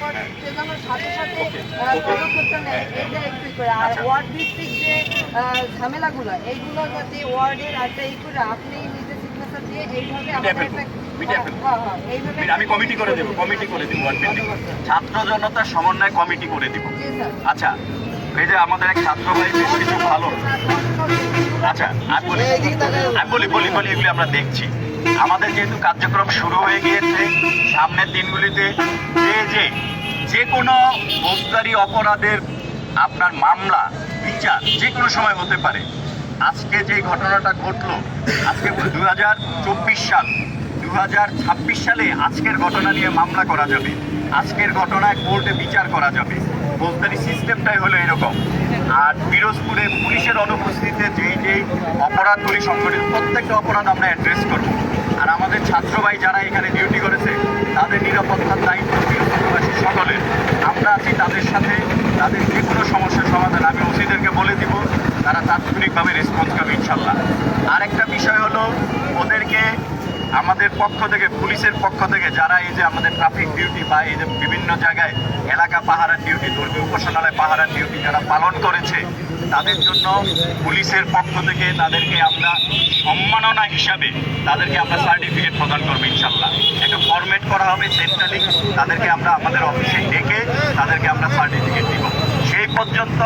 তারপর সে যেন সাথে সাথে পদক্ষেপটা নেয়, এইটা একটু করে। আর ওয়ার্ড ভিত্তিক যে ঝামেলাগুলো, এইগুলো যাতে ওয়ার্ডের একটা ই করে আপনি নিজে সিগনেচার দিয়ে এইভাবে আমাদের আমি কমিটি করে দেবো, ছাত্র জনতা সমন্বয় কমিটি করে দিব। আচ্ছা, এই যে আমাদের এক ছাত্র ভাই বেশ কিছু ভালো, আচ্ছা আমি বলি এগুলি আমরা দেখছি। আমাদের যেহেতু কার্যক্রম শুরু হয়ে গিয়েছে, সামনের দিনগুলিতে যে কোনো ফৌজদারি অপরাধের আপনার মামলা বিচার যে কোনো সময় হতে পারে। আজকে যে ঘটনাটা ঘটলো, আজকে 2024 সাল, 2026 সালে আজকের ঘটনা নিয়ে মামলা করা যাবে, আজকের ঘটনায় কোর্টে বিচার করা যাবে। ফৌজদারি সিস্টেমটাই হলো এরকম। আর পিরোজপুরে পুলিশের অনুপস্থিতিতে যেই অপরাধগুলি সংঘটিত, প্রত্যেকটা অপরাধ আমরা অ্যাড্রেস করব। আর আমাদের ছাত্র ভাই যারা এখানে ডিউটি করেছে, তাদের নিরাপত্তার দায়িত্ব পিরোজপুরবাসী সকলের। আমরা আছি তাদের সাথে, তাদের যে কোনো সমস্যার সমাধান আমি ওসিদেরকে বলে দিব, তারা তাৎক্ষণিকভাবে রেসপন্স করবে ইনশাল্লাহ। আরেকটা বিষয় হলো, ওদেরকে আমাদের পক্ষ থেকে, পুলিশের পক্ষ থেকে যারা এই যে আমাদের ট্রাফিক ডিউটি বা এই যে বিভিন্ন জায়গায় এলাকা পাহারার ডিউটি, ধর্মীয় উপাসনালয় পাহারার ডিউটি যারা পালন করেছে, তাদের জন্য পুলিশের পক্ষ থেকে তাদেরকে আমরা সম্মাননা হিসাবে তাদেরকে আমরা সার্টিফিকেট প্রদান করবো ইনশাল্লাহ। একটা ফরম্যাট করা হবে সেন্ট্রালি, তাদেরকে আমরা আমাদের অফিসে ডেকে তাদেরকে আমরা সার্টিফিকেট দিব। সেই পর্যন্ত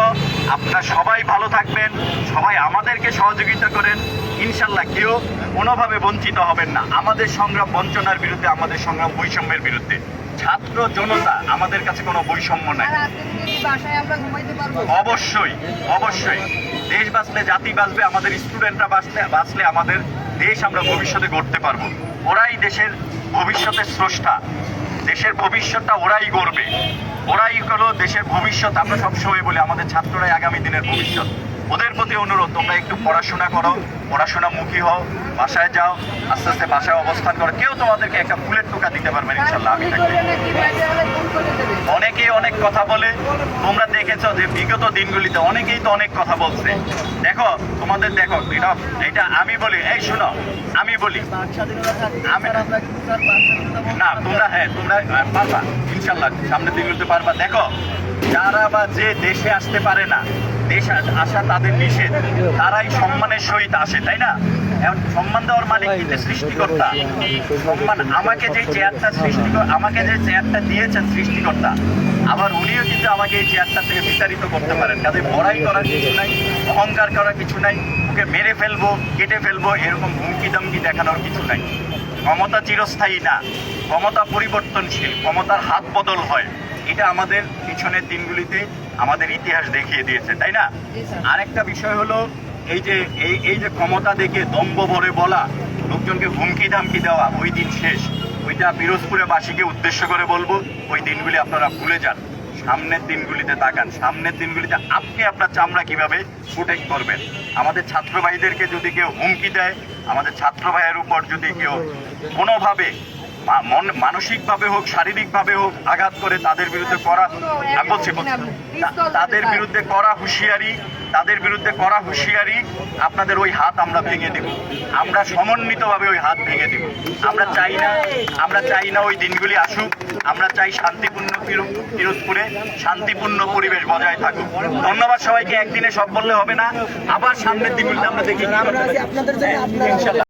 আপনারা সবাই ভালো থাকবেন, সবাই আমাদেরকে সহযোগিতা করেন ইনশাল্লাহ। কেউ কোনোভাবে বঞ্চিত হবেন না। আমাদের সংগ্রাম বঞ্চনার বিরুদ্ধে, আমাদের সংগ্রাম বৈষম্যের বিরুদ্ধে। ছাত্র জনতা, আমাদের কাছে কোনো বৈষম্য নাই। অবশ্যই দেশ বাঁচলে জাতি বাঁচবে, আমাদের স্টুডেন্টরা বাঁচলে আমাদের দেশ আমরা ভবিষ্যতে গড়তে পারবো। ওরাই দেশের ভবিষ্যতের স্রষ্টা, দেশের ভবিষ্যৎটা ওরাই গড়বে, ওরাই হলো দেশের ভবিষ্যৎ। আমরা সবসময় বলি আমাদের ছাত্ররাই আগামী দিনের ভবিষ্যৎ। ওদের প্রতি অনুরোধ, তোমরা একটু পড়াশোনা করো, পড়াশোনামুখী হও, বাসায় যাও, আস্তে আস্তে বাসায় অবস্থান করো। কেউ তোমাদেরকে একটা ফুলের টোকা দিতে পারবে না ইনশাল্লাহ। আমি অনেকেই অনেক কথা বলে, তোমরা দেখেছো যে বিগত দিনগুলিতে অনেকেই তো অনেক কথা বলছে। দেখো এটা আমি বলি, এই শোনো, আমি বলি না, তোমরা পারবা ইনশাল্লাহ, সামনের দিনগুলিতে পারবা। দেখো, যারা বা যে দেশে আসতে পারে না, দেশ আসা তাদের নিষেধ, তারাই সম্মানের সহিত আসে, তাই না? এখন সম্মান দেওয়ার মালিক কিন্তু সৃষ্টিকর্তা। সম্মান আমাকে যে চেয়ারটা দিয়েছেন সৃষ্টিকর্তা, আবার উনিও কিন্তু আমাকে এই চেয়ারটা থেকে বিতাড়িত করতে পারেন। কাজে বড়াই করার কিছু নাই, অহংকার করার কিছু নাই, ওকে মেরে ফেলবো, কেটে ফেলবো, এরকম হুমকি দমকি দেখানোর কিছু নাই। ক্ষমতা চিরস্থায়ী না, ক্ষমতা পরিবর্তনশীল, ক্ষমতার হাত বদল হয়। এটা আমাদের পিছনের দিনগুলিতে আমাদের ইতিহাস দেখিয়ে দিয়েছে, তাই না? আরেকটা বিষয় হলো, এই যে ক্ষমতা দেখে দম্ভ ভরে বলা, লোকজনকে হুমকি ধামকি দেওয়া, ওই দিন শেষ। ওইটা পিরোজপুরে বাসীকে উদ্দেশ্য করে বলবো, ওই দিনগুলি আপনারা ভুলে যান। সামনের দিনগুলিতে তাকান, সামনের দিনগুলিতে আপনি আপনার চামড়া কিভাবে প্রোটেক্ট করবেন। আমাদের ছাত্র ভাইদেরকে যদি কেউ হুমকি দেয়, আমাদের ছাত্র ভাইয়ের উপর যদি কেউ কোনোভাবে মানসিকভাবে হোক, শারীরিকভাবে হোক আঘাত করে, তাদের বিরুদ্ধে করা হুঁশিয়ারি, আপনাদের ওই হাত আমরা ভেঙে দেব। আমরা সমন্বিতভাবে ওই হাত ভেঙে দেব। আমরা চাই না ওই দিনগুলি আসুক। আমরা চাই শান্তিপূর্ণ পিরোজপুরে শান্তিপূর্ণ পরিবেশ বজায় থাকুক। ধন্যবাদ সবাইকে। একদিনে সব বললে হবে না, আবার সামনের দিনগুলিতে আমরা দেখি ইনশাল্লাহ।